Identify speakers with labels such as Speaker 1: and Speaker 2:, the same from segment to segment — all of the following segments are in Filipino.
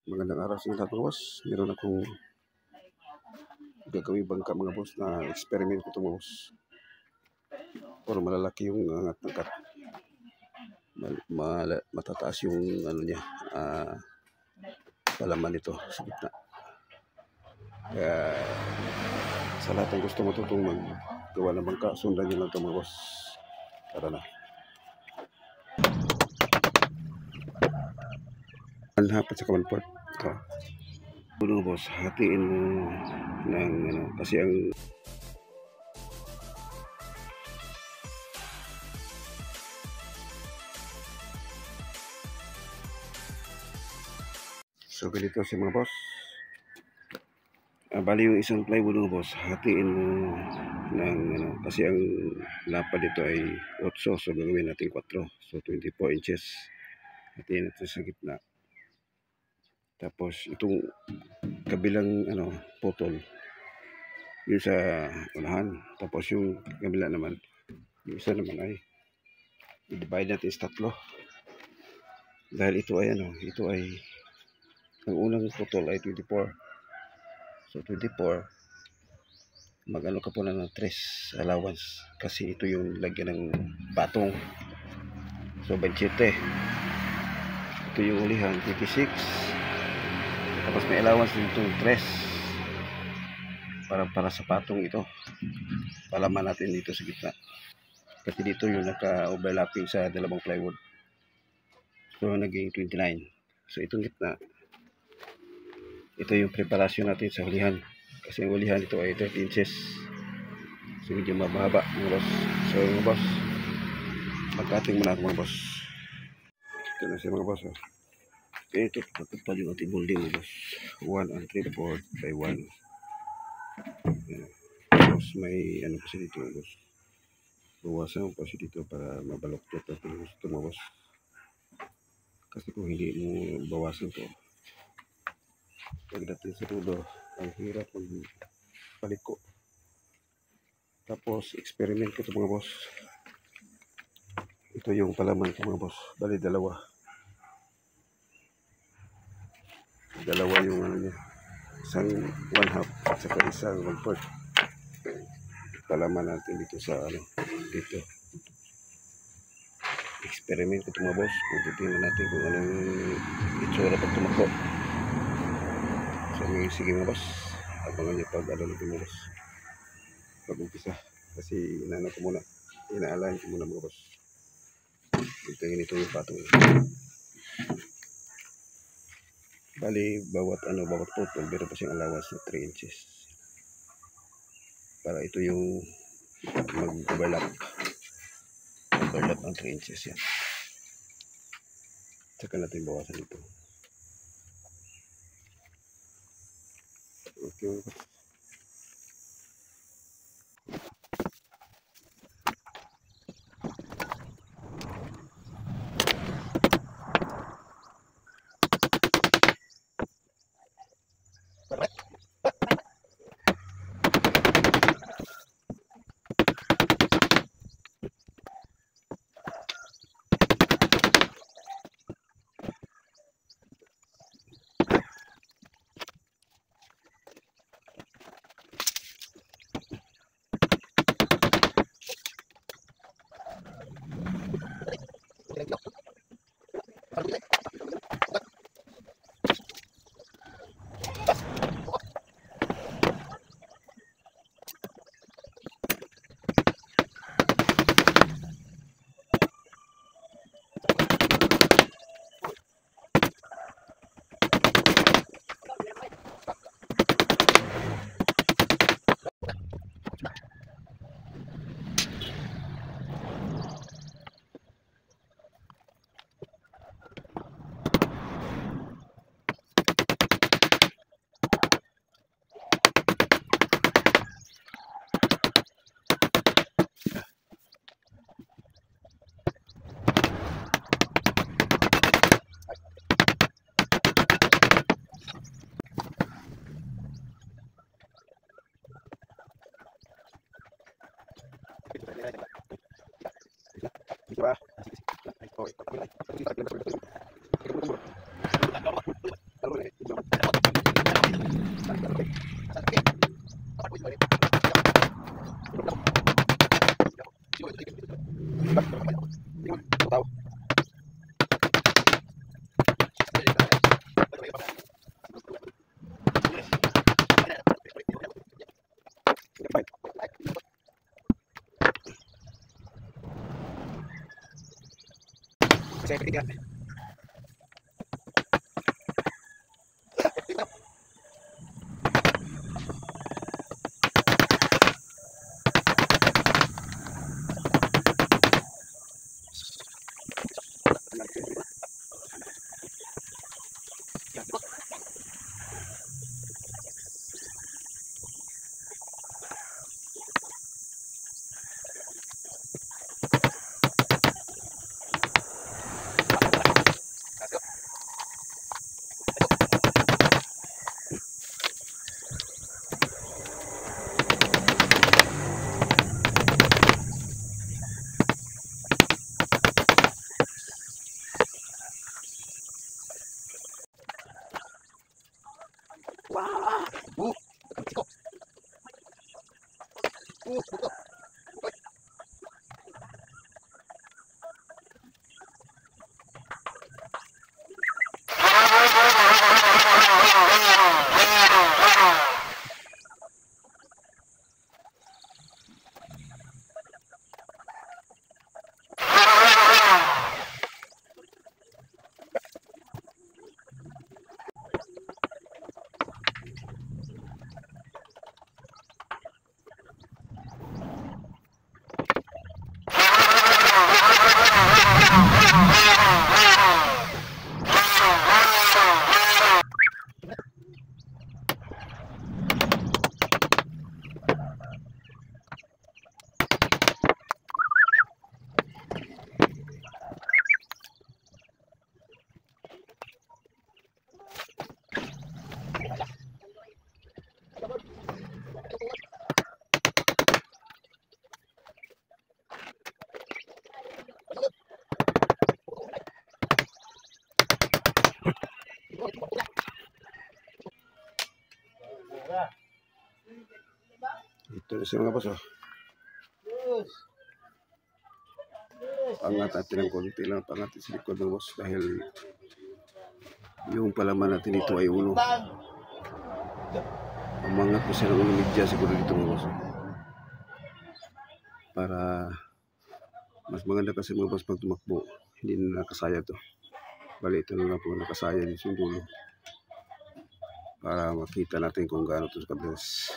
Speaker 1: Magandang araw sa lahat mga boss. Meron akong gagawin bangka mga boss na experiment ko ito mga boss. Pero malalaki yung angat ng cut. Matataas yung ano niya, palaman nito sa gitna. Kaya sa lahat ng gusto matutong maggawa ng bangka, sundan nyo lang ito mga boss. Tara na. Hapat sa kamanport. Ito. Mga boss, hatiin mo ng ano, kasi ang so ganito si mga boss. Bali yung isang plywood mga boss, hatiin mo ng ano, kasi ang lapad dito ay 8, so gagawin natin 4, so 24 inches. Hatiin natin sa gitna. Tapos itong kabilang ano, putol yun sa unahan. Tapos yung kabila naman, yung isa naman ay i-divide natin sa 3. Dahil ito ay ano, ito ay ang unang putol ay 24. So 24, mag-ano ka po na ng 3 allowance kasi ito yung lagyan ng patong. So 27. Ito yung ulihan, 26. Tapos may allowance dito 3 para sa patong ito. Palaman natin dito sa gitna. Kasi dito yung naka-overlapping sa dalawang plywood. So naging 29. So itong gitna, ito yung preparasyon natin sa ulihan. Kasi ang ulihan ito ay 30 inches. So medyo mababa mga boss. So mga boss, magkating muna ako mga boss. Ito na siya mga boss. Ito patupad yung ating molding mga boss. 1 and 3/4 by 1. Tapos may ano kasi dito mga boss. Bawasan ko kasi dito para mabalok dito gusto mga boss. Kasi kung hindi mo bawasan to, pagdating sa dulo, ang hirap magpaliko. Tapos experiment ko ito mga boss. Ito yung palaman ko mga boss. Bali dalawa yung ano niya. Isang 1/2 at saka isang 1/4. Palaman natin dito sa ano, dito. Experiment ko ito mga boss. Kung titingnan natin kung anong itsura pag tumako. So sige mga boss, abangan niyo pag ano natin mga boss, pag-umpisa. Kasi inano ko muna, inaalaan ko muna mga boss. Tingin ito yung patong. Bali bawat putol meron pa siyang allowance na 3 inches. Para ito yung mag-overlap ng 3 inches yan. Saka natin bawasan ito. Okay. Saya ketiga. Ito na siya mga boss. Oh. Pangat natin ng konti lang. Pangat sa likod ng boss. Dahil yung palaman natin ito ay ulo. Umangat ko siya ng ulo media siguro dito mga boss. Para mas maganda kasi mga boss pag tumakbo. Hindi na nakasaya to. Bali ito na lang po nakasaya dito yung dulo. Para makita natin kung gaano ito kabilis.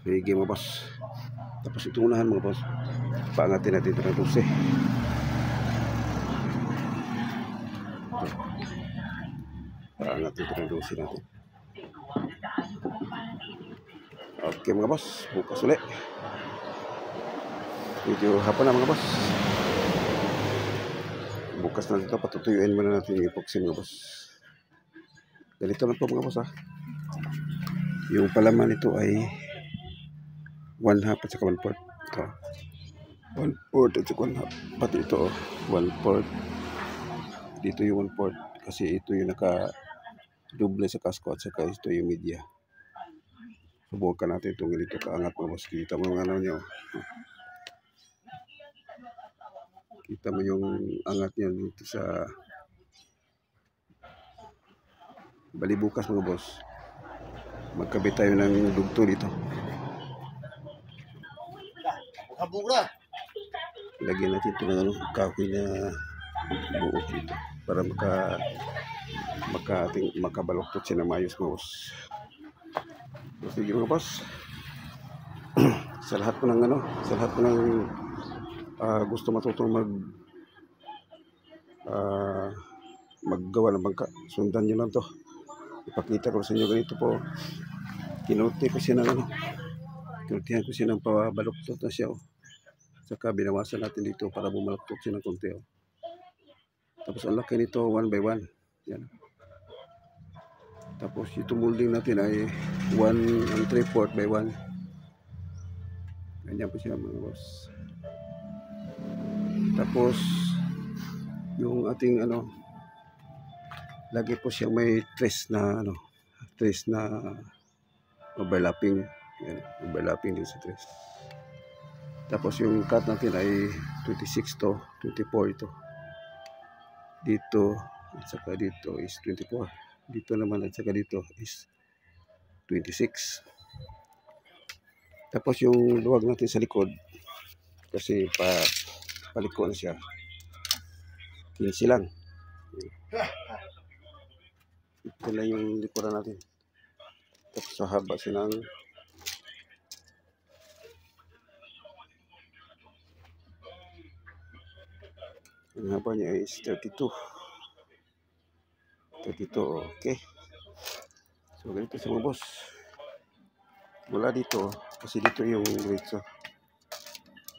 Speaker 1: Sige mga boss. Tapos itong unahan mga boss. Paangatin natin ito ng 12. Paangatin ito ng 12 natin. Okay mga boss. Bukas ulit. Video hapon na mga boss. Bukas na dito. Patutuyuin muna natin yung epoxy mga boss. Ganito lang po mga boss ha. Yung palaman ito ay 1/2 at saka 1/4. Ito. 1/4 at saka 1/2. Pati ito 1/4. Dito yung 1/4. Kasi ito yung naka-double sa kasko at saka ito yung media. Subukan natin itong ganito kaangat mo. Mas kita mo yung ano nyo. Kita mo yung angat niya dito sa bali bukas mga boss. Magkabit tayo ng dugto dito. Lagyan natin ito ng kahoy na buo dito para makabaloktot siya ng mayos mga boss. Sige mga boss. Sa lahat po ng gusto matutong maggawa ng bangka, sundan nyo lang to. Ipakita ko sa inyo ganito po. Kinulti ko siya ng kinultihan ko siya ng pabaloktot na siya. Saka binawasan natin dito para bumaloktot siya ng konti. Tapos ang laki nito 1 by 1. Yan. Tapos ito molding natin ay 1 3/4 by 1. Ganyan po siya mga boss. Tapos yung ating lagi po siya may trace na overlapping. Yan, overlapping din sa trace. Tapos yung cut natin ay 26 to 24 ito. Dito at saka dito is 24. Dito naman at saka dito is 26. Tapos yung luwag natin sa likod kasi paliko na siya. 15 lang. Ito lang yung likuran natin. Tapos sa haba sinang ang haba niya is 32. Okay. So ganito sa mga boss. Mula dito, kasi dito yung diretso.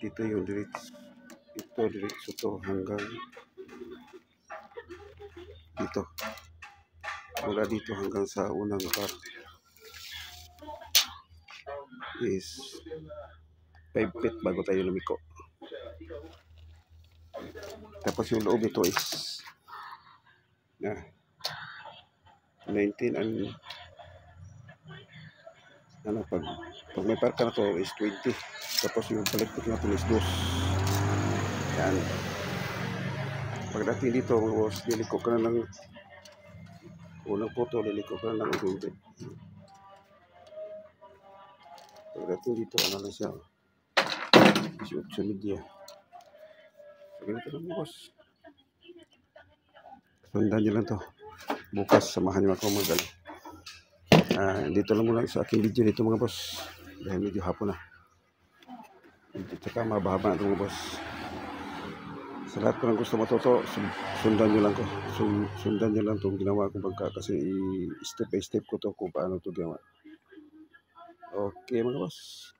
Speaker 1: Dito yung diretso. Ito diretso to hanggang dito. Mula dito hanggang sa unang part is 5 feet bago tayo lumiko. Tapos yung loob ito is 19 and pag may parka na to is 20. Tapos yung palikpik na to is 2. Yan. Pagdating dito mga boss, liliko ka na ng unang photo, liliko ka na ng 20. Pagdating dito, ano na siya? 18 media. So, ganito lang mga boss. Sundan nyo lang to. Bukas, samahan nyo ako mag-ano. Dito lang muna sa aking video dito mga boss. Dahil medyo hapon na. Tsaka mababa na ito mga boss. Sa lahat ko ng gusto matuto, sundan nyo lang ko. Sundan nyo lang itong ginawa kong bangka kasi step by step ko to kung paano ito ginawa. Okay mga boss.